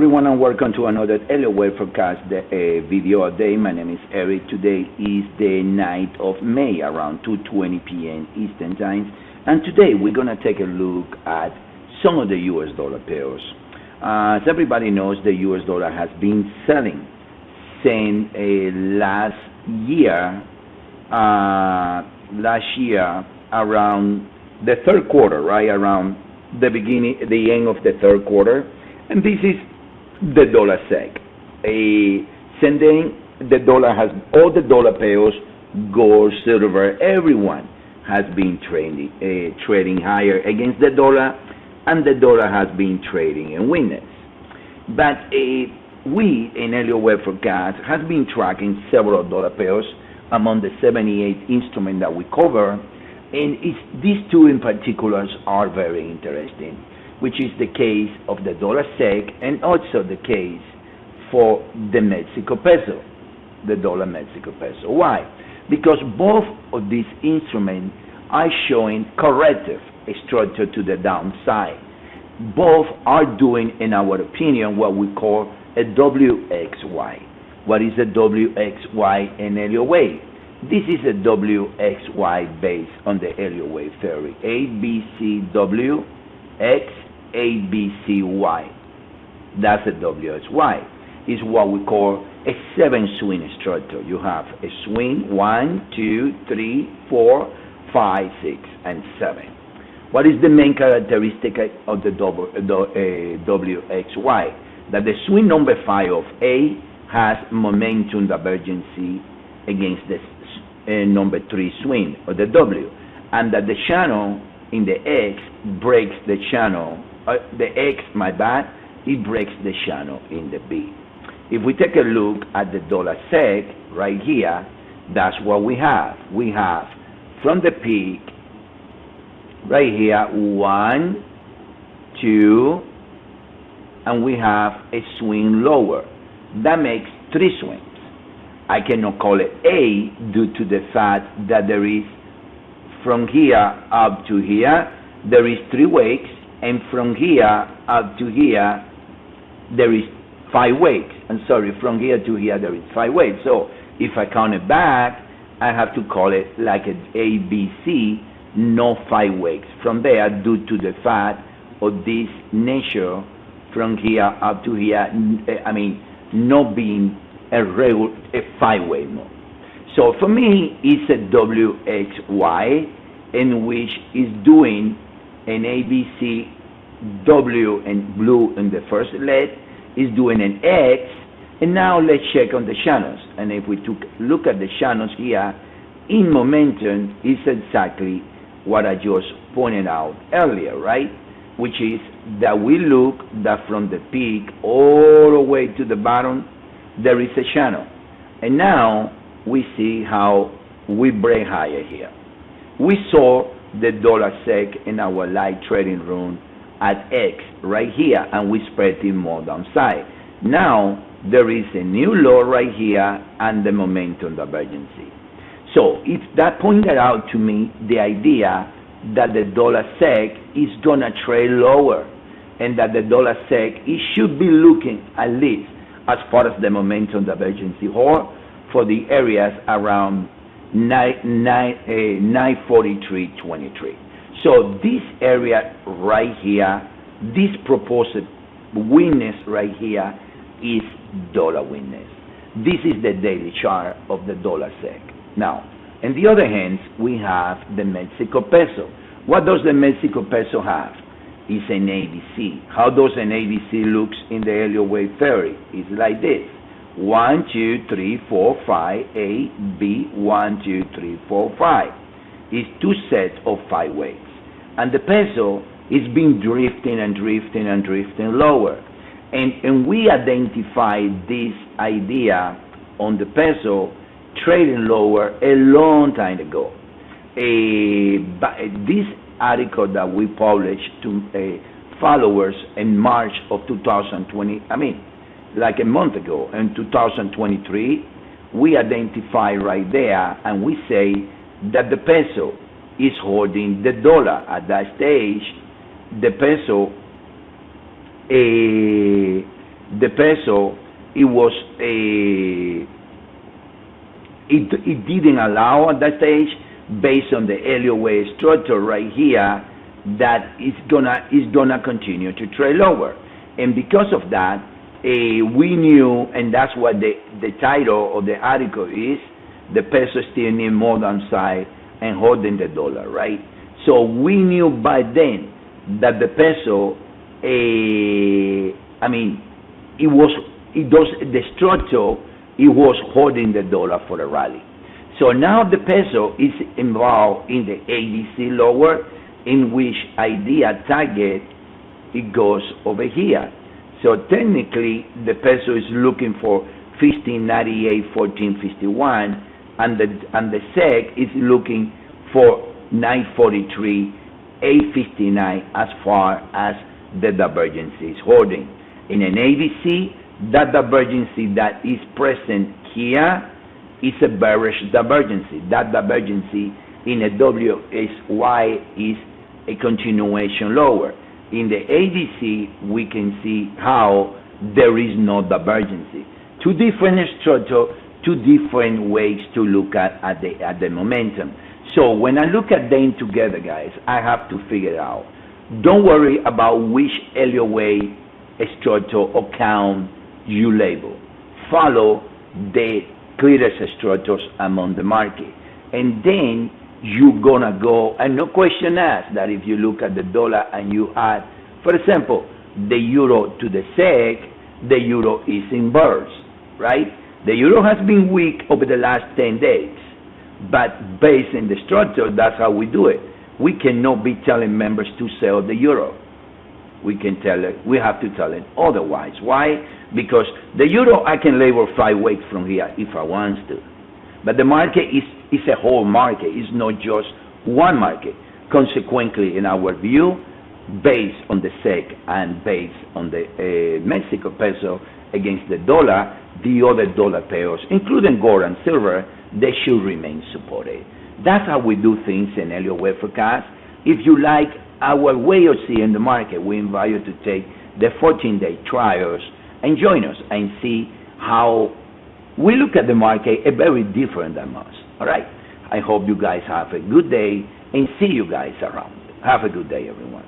everyone, and welcome to another Elliott Wave forecast video day. My name is Eric. Today is the 9th of May around 2:20 p.m. Eastern Time, and today we're going to take a look at some of the US dollar pairs. As everybody knows, the US dollar has been selling since last year around the third quarter, right around the end of the third quarter. And this is the dollar SEK. Sending the dollar has all the dollar pairs, gold, silver, everyone has been trading higher against the dollar, and the dollar has been trading in weakness. But we in Elliott Wave Forecast has been tracking several dollar pairs among the 78 instruments that we cover, and these two in particular are very interesting, which is the case of the dollar SEK and also the case for the Mexico peso, the dollar Mexico peso. Why? Because both of these instruments are showing corrective structure to the downside. Both are doing, in our opinion, what we call a WXY. What is a WXY in Elliott Wave? This is a WXY based on the Elliott Wave theory. ABCW X ABCY. That's a WXY. Is what we call a 7-swing structure. You have a swing 1, 2, 3, 4, 5, 6, and 7. What is the main characteristic of the WXY? That the swing number 5 of A has momentum divergency against the number 3 swing of the W, and that the channel in the X breaks the channel. The X, my bad, it breaks the channel in the B. If we take a look at the dollar SEK right here, that's what we have. We have from the peak right here 1, 2, and we have a swing lower. That makes 3 swings. I cannot call it A due to the fact that there is from here up to here there is 3 wakes, and from here up to here there is 5 wakes. I'm sorry, from here to here there is 5 wakes. So if I count it back, I have to call it like an ABC, no 5 wakes from there, due to the fact of this nature from here up to here, I mean, not being a 5-way move. So for me, it's a WXY, in which is doing an ABC, W and blue in the first leg, is doing an X, and now let's check on the channels. And if we look at the channels here, in momentum is exactly what I just pointed out earlier, right? Which is that we look that from the peak all the way to the bottom, there is a channel. And now we see how we break higher here. We saw the dollar SEK in our live trading room at X right here, and we spread it more downside. Now there is a new low right here and the momentum divergency. So if that pointed out to me the idea that the dollar SEK is gonna trade lower, and that the dollar SEK it should be looking at least as far as the momentum divergency or for the areas around 943.23. So this area right here, this proposed weakness right here is dollar weakness. This is the daily chart of the dollar SEK. Now, on the other hand, we have the Mexico peso. What does the Mexico peso have? It's an ABC. How does an ABC looks in the Elliott Wave theory? It's like this: 1, 2, 3, 4, 5, A, B, 1, 2, 3, 4, 5. It's 2 sets of 5 waves. And the peso is being drifting and drifting and drifting lower. And we identified this idea on the peso trading lower a long time ago. This article that we published to followers in March of 2020, I mean, like a month ago, in 2023, we identify right there, and we say that the peso is holding the dollar. At that stage, the the peso, it didn't allow at that stage, based on the Elliott Wave structure right here, that it's gonna continue to trade lower. And because of that, we knew, and that's what the title of the article is, the peso still need more downside and holding the dollar, right? So we knew by then that the peso, the structure, it was holding the dollar for a rally. So now the peso is involved in the ADC lower, in which idea target, it goes over here. So technically, the peso is looking for 1598, 1451, and the SEC is looking for 943, 859 as far as the divergence is holding. In an ABC, that divergence that is present here is a bearish divergence. That divergence in a WSY is a continuation lower. In the ADC, we can see how there is no divergence. Two different structures, two different ways to look at the momentum. So when I look at them together, guys, I have to figure it out. Don't worry about which Elliott Wave structure or count you label. Follow the clearest structures among the market. And then you're gonna go, and no question asked, that if you look at the dollar and you add, for example, the euro to the SEC, the euro is inverse, right? The euro has been weak over the last 10 days, but based on the structure, that's how we do it. We cannot be telling members to sell the euro. We have to tell it otherwise. Why? Because the euro, I can label 5 ways from here if I want to. But the market is a whole market. It's not just one market. Consequently, in our view, based on the SEC and based on the Mexico peso against the dollar, the other dollar pairs, including gold and silver, they should remain supported. That's how we do things in Elliott Wave Forecast. If you like our way of seeing the market, we invite you to take the 14-day trials and join us and see how we look at the market very different than us. All right? I hope you guys have a good day and see you guys around. Have a good day, everyone.